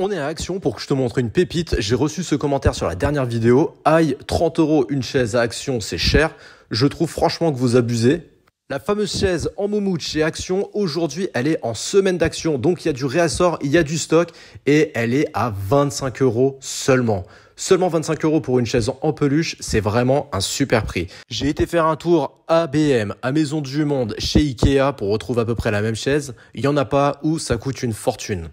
On est à Action pour que je te montre une pépite. J'ai reçu ce commentaire sur la dernière vidéo. Aïe, 30 € une chaise à Action, c'est cher. Je trouve franchement que vous abusez. La fameuse chaise en moumoute chez Action, aujourd'hui, elle est en semaine d'action. Donc, il y a du réassort, il y a du stock et elle est à 25 € seulement. Seulement 25 € pour une chaise en peluche, c'est vraiment un super prix. J'ai été faire un tour à BM, à Maison du Monde, chez Ikea pour retrouver à peu près la même chaise. Il n'y en a pas où ça coûte une fortune.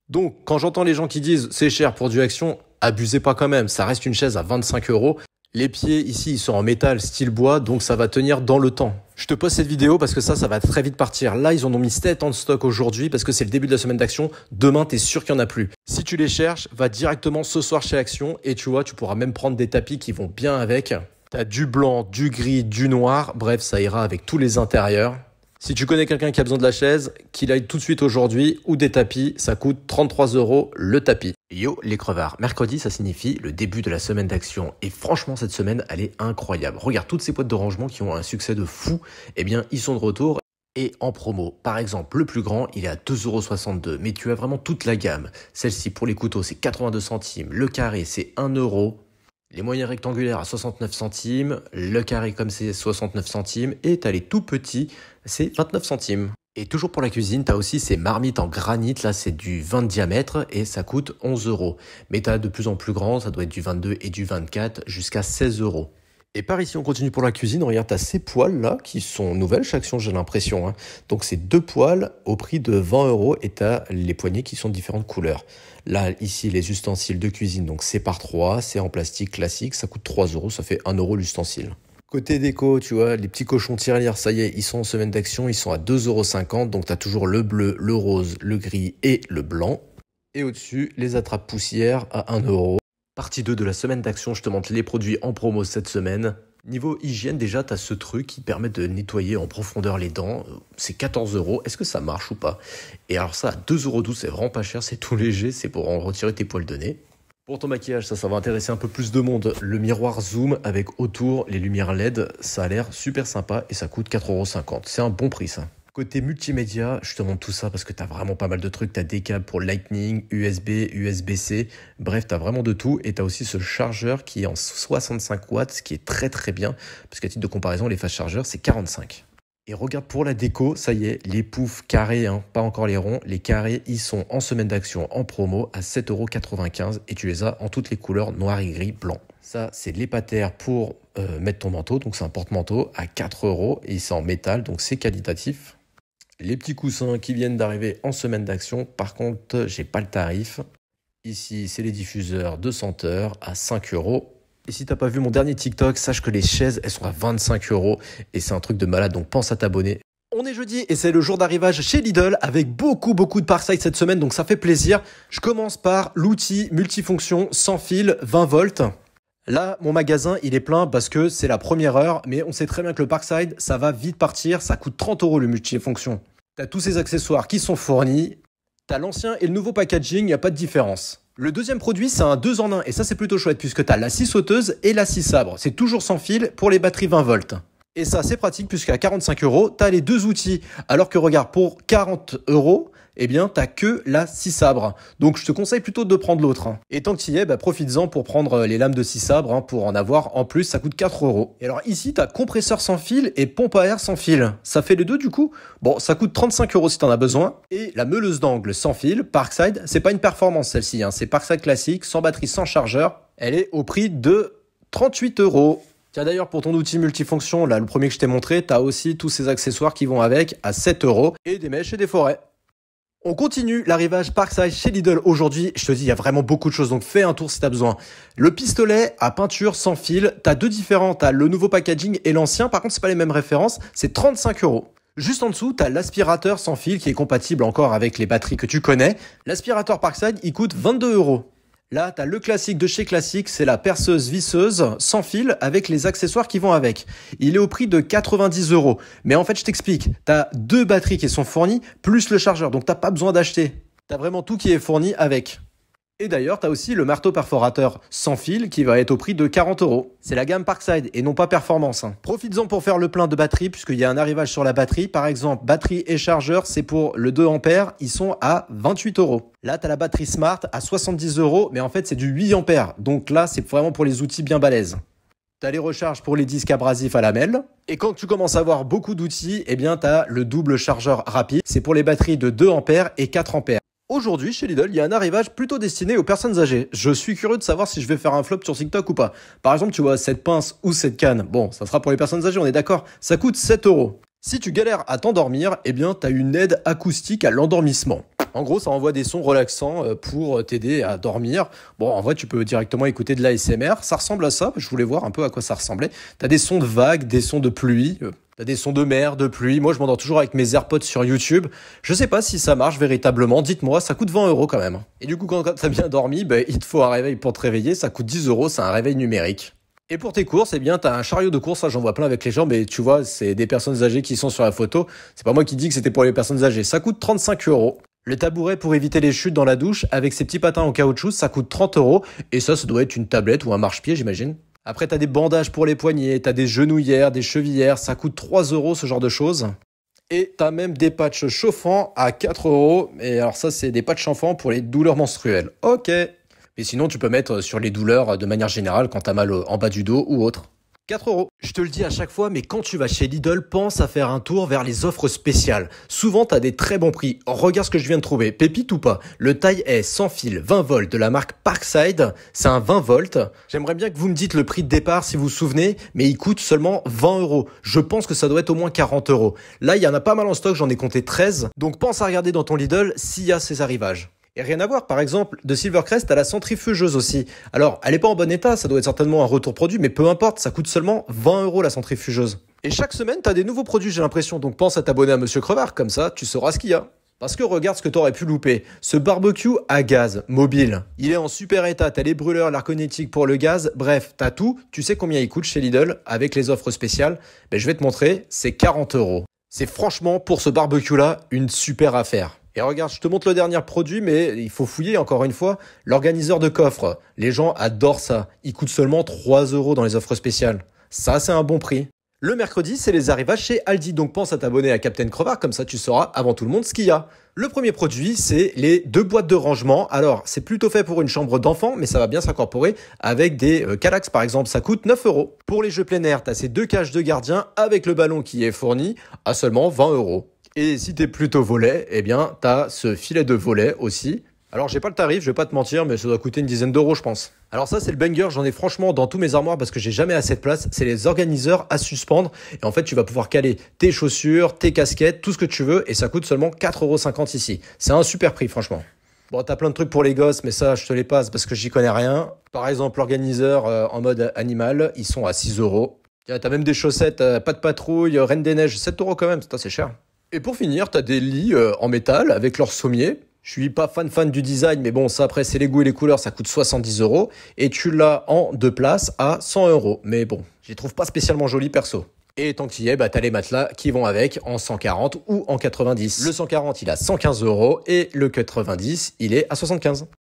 Donc, quand j'entends les gens qui disent c'est cher pour du Action, abusez pas quand même, ça reste une chaise à 25 €. Les pieds ici, ils sont en métal style bois, donc ça va tenir dans le temps. Je te pose cette vidéo parce que ça va très vite partir. Là, ils en ont mis 7 en stock aujourd'hui parce que c'est le début de la semaine d'Action. Demain, t'es sûr qu'il n'y en a plus. Si tu les cherches, va directement ce soir chez Action et tu vois, tu pourras même prendre des tapis qui vont bien avec. T'as du blanc, du gris, du noir. Bref, ça ira avec tous les intérieurs. Si tu connais quelqu'un qui a besoin de la chaise, qu'il aille tout de suite aujourd'hui ou des tapis, ça coûte 33 € le tapis. Yo les crevards, mercredi ça signifie le début de la semaine d'Action et franchement cette semaine elle est incroyable. Regarde toutes ces boîtes de rangement qui ont un succès de fou, eh bien ils sont de retour et en promo. Par exemple le plus grand il est à 2,62 €, mais tu as vraiment toute la gamme. Celle-ci pour les couteaux c'est 82 centimes, le carré c'est 1 €. Les moyens rectangulaires à 69 centimes, le carré comme c'est 69 centimes et t'as les tout petits, c'est 29 centimes. Et toujours pour la cuisine, t'as aussi ces marmites en granit, là c'est du 20 de diamètre et ça coûte 11 €. Mais t'as de plus en plus grand, ça doit être du 22 et du 24 jusqu'à 16 €. Et par ici, on continue pour la cuisine. Regarde, t'as ces poêles là qui sont nouvelles chez Action, j'ai l'impression. Hein. Donc c'est 2 poêles au prix de 20 € et t'as les poignées qui sont de différentes couleurs. Là, ici, les ustensiles de cuisine, donc c'est par 3, c'est en plastique classique, ça coûte 3 €, ça fait 1 € l'ustensile. Côté déco, tu vois, les petits cochons tirelires, ça y est, ils sont en semaine d'Action, ils sont à 2,50 €, donc t'as toujours le bleu, le rose, le gris et le blanc. Et au-dessus, les attrapes poussières à 1 €. Partie 2 de la semaine d'Action, je te montre les produits en promo cette semaine. Niveau hygiène, déjà, tu as ce truc qui permet de nettoyer en profondeur les dents. C'est 14 €. Est-ce que ça marche ou pas? Et alors ça, à 2,12 €, c'est vraiment pas cher, c'est tout léger, c'est pour en retirer tes poils de nez. Pour ton maquillage, ça va intéresser un peu plus de monde. Le miroir zoom avec autour les lumières LED, ça a l'air super sympa et ça coûte 4,50 €. C'est un bon prix ça. Côté multimédia, je te montre tout ça parce que tu as vraiment pas mal de trucs. Tu as des câbles pour Lightning, USB, USB-C. Bref, tu as vraiment de tout. Et tu as aussi ce chargeur qui est en 65 watts, ce qui est très très bien. Parce qu'à titre de comparaison, les fast chargeurs, c'est 45. Et regarde pour la déco, ça y est, les poufs carrés, hein, pas encore les ronds. Les carrés, ils sont en semaine d'Action en promo à 7,95 € et tu les as en toutes les couleurs noir et gris, blanc. Ça, c'est l'épatère pour mettre ton manteau. Donc, c'est un porte-manteau à 4 € et c'est en métal, donc c'est qualitatif. Les petits coussins qui viennent d'arriver en semaine d'Action. Par contre, j'ai pas le tarif. Ici, c'est les diffuseurs de senteurs à 5 €. Et si t'as pas vu mon dernier TikTok, sache que les chaises, elles sont à 25 € et c'est un truc de malade, donc pense à t'abonner. On est jeudi et c'est le jour d'arrivage chez Lidl avec beaucoup de Parkside cette semaine, donc ça fait plaisir. Je commence par l'outil multifonction sans fil 20 volts. Là, mon magasin, il est plein parce que c'est la première heure, mais on sait très bien que le Parkside, ça va vite partir, ça coûte 30 € le multifonction. T'as tous ces accessoires qui sont fournis, t'as l'ancien et le nouveau packaging, il n'y a pas de différence. Le deuxième produit, c'est un 2 en 1 et ça, c'est plutôt chouette puisque t'as la scie sauteuse et la scie sabre. C'est toujours sans fil pour les batteries 20 volts. Et ça, c'est pratique puisqu'à 45 €, t'as les deux outils. Alors que regarde, pour 40 €, eh bien, t'as que la scie sabre. Donc, je te conseille plutôt de prendre l'autre. Hein. Et tant que tu y es, profites-en pour prendre les lames de scie sabre. Hein, pour en avoir en plus, ça coûte 4 €. Et alors ici, t'as compresseur sans fil et pompe à air sans fil. Ça fait les deux du coup. Bon, ça coûte 35 € si t'en as besoin. Et la meuleuse d'angle sans fil, Parkside, c'est pas une performance celle-ci. Hein. C'est Parkside classique, sans batterie, sans chargeur. Elle est au prix de 38 €. Tiens d'ailleurs pour ton outil multifonction, là le premier que je t'ai montré, tu as aussi tous ces accessoires qui vont avec à 7 € et des mèches et des forêts. On continue l'arrivage Parkside chez Lidl aujourd'hui. Je te dis, il y a vraiment beaucoup de choses, donc fais un tour si tu as besoin. Le pistolet à peinture sans fil, tu as deux différents, tu as le nouveau packaging et l'ancien. Par contre, c'est pas les mêmes références, c'est 35 €. Juste en dessous, tu as l'aspirateur sans fil qui est compatible encore avec les batteries que tu connais. L'aspirateur Parkside, il coûte 22 €. Là, tu as le classique de chez Classique, c'est la perceuse visseuse sans fil avec les accessoires qui vont avec. Il est au prix de 90 €. Mais en fait, je t'explique, tu as deux batteries qui sont fournies plus le chargeur, donc tu n'as pas besoin d'acheter. Tu as vraiment tout qui est fourni avec. Et d'ailleurs, tu as aussi le marteau perforateur sans fil qui va être au prix de 40 euros. C'est la gamme Parkside et non pas Performance. Profites-en pour faire le plein de batterie puisqu'il y a un arrivage sur la batterie. Par exemple, batterie et chargeur, c'est pour le 2 ampères, ils sont à 28 euros. Là, tu as la batterie Smart à 70 euros, mais en fait, c'est du 8 ampères. Donc là, c'est vraiment pour les outils bien balèzes. Tu as les recharges pour les disques abrasifs à lamelles. Et quand tu commences à avoir beaucoup d'outils, eh bien, tu as le double chargeur rapide. C'est pour les batteries de 2 ampères et 4 ampères. Aujourd'hui, chez Lidl, il y a un arrivage plutôt destiné aux personnes âgées. Je suis curieux de savoir si je vais faire un flop sur TikTok ou pas. Par exemple, tu vois, cette pince ou cette canne, bon, ça sera pour les personnes âgées, on est d'accord, ça coûte 7 euros. Si tu galères à t'endormir, eh bien, tu as une aide acoustique à l'endormissement. En gros, ça envoie des sons relaxants pour t'aider à dormir. Bon, en vrai, tu peux directement écouter de l'ASMR. Ça ressemble à ça. Je voulais voir un peu à quoi ça ressemblait. T'as des sons de vagues, des sons de pluie. T'as des sons de mer, de pluie. Moi, je m'endors toujours avec mes AirPods sur YouTube. Je sais pas si ça marche véritablement. Dites-moi, ça coûte 20 euros quand même. Et du coup, quand t'as bien dormi, il te faut un réveil pour te réveiller. Ça coûte 10 euros. C'est un réveil numérique. Et pour tes courses, eh bien, t'as un chariot de course. Là, j'en vois plein avec les gens, mais tu vois, c'est des personnes âgées qui sont sur la photo. C'est pas moi qui dis que c'était pour les personnes âgées. Ça coûte 35 euros. Le tabouret pour éviter les chutes dans la douche avec ses petits patins en caoutchouc, ça coûte 30 euros. Et ça doit être une tablette ou un marche-pied, j'imagine. Après, t'as des bandages pour les poignets, t'as des genouillères, des chevillères. Ça coûte 3 euros, ce genre de choses. Et t'as même des patchs chauffants à 4 euros. Et alors ça, c'est des patchs chauffants pour les douleurs menstruelles. Ok. Mais sinon, tu peux mettre sur les douleurs de manière générale quand t'as mal en bas du dos ou autre. 4 euros. Je te le dis à chaque fois, mais quand tu vas chez Lidl, pense à faire un tour vers les offres spéciales. Souvent, tu as des très bons prix. Regarde ce que je viens de trouver. Pépite ou pas, le taille est sans fil 20 volts de la marque Parkside. C'est un 20 volts. J'aimerais bien que vous me dites le prix de départ si vous vous souvenez, mais il coûte seulement 20 euros. Je pense que ça doit être au moins 40 euros. Là, il y en a pas mal en stock, j'en ai compté 13. Donc pense à regarder dans ton Lidl s'il y a ces arrivages. Et rien à voir, par exemple, de Silvercrest à la centrifugeuse aussi. Alors, elle est pas en bon état, ça doit être certainement un retour produit, mais peu importe, ça coûte seulement 20 euros la centrifugeuse. Et chaque semaine, t'as des nouveaux produits, j'ai l'impression, donc pense à t'abonner à Monsieur Crevard, comme ça, tu sauras ce qu'il y a. Parce que regarde ce que t'aurais pu louper. Ce barbecue à gaz, mobile. Il est en super état, t'as les brûleurs, l'air connectique pour le gaz, bref, t'as tout. Tu sais combien il coûte chez Lidl avec les offres spéciales? Je vais te montrer, c'est 40 euros. C'est franchement, pour ce barbecue-là, une super affaire. Et regarde, je te montre le dernier produit, mais il faut fouiller encore une fois. L'organiseur de coffre. Les gens adorent ça. Il coûte seulement 3 euros dans les offres spéciales. Ça, c'est un bon prix. Le mercredi, c'est les arrivages chez Aldi. Donc pense à t'abonner à Captain Crevard, comme ça tu sauras avant tout le monde ce qu'il y a. Le premier produit, c'est les 2 boîtes de rangement. Alors, c'est plutôt fait pour une chambre d'enfant, mais ça va bien s'incorporer avec des Kallax par exemple. Ça coûte 9 euros. Pour les jeux plein air, tu as ces 2 cages de gardien avec le ballon qui est fourni à seulement 20 euros. Et si t'es plutôt volet, eh bien, t'as ce filet de volet aussi. Alors, j'ai pas le tarif, je vais pas te mentir, mais ça doit coûter une dizaine d'euros, je pense. Alors ça, c'est le banger, j'en ai franchement dans tous mes armoires parce que j'ai jamais assez de place. C'est les organiseurs à suspendre. Et en fait, tu vas pouvoir caler tes chaussures, tes casquettes, tout ce que tu veux. Et ça coûte seulement 4,50 € ici. C'est un super prix, franchement. Bon, t'as plein de trucs pour les gosses, mais ça, je te les passe parce que j'y connais rien. Par exemple, l'organiseur en mode animal, ils sont à 6 euros. T'as même des chaussettes, pas de patrouille, Reine des Neiges, 7 euros quand même, c'est cher. Et pour finir, t'as des lits en métal avec leur sommier. Je suis pas fan du design, mais bon, ça après, c'est les goûts et les couleurs, ça coûte 70 euros. Et tu l'as en 2 places à 100 euros. Mais bon, je les trouve pas spécialement jolis perso. Et tant qu'il y est, t'as les matelas qui vont avec en 140 ou en 90. Le 140, il a 115 euros et le 90, il est à 75.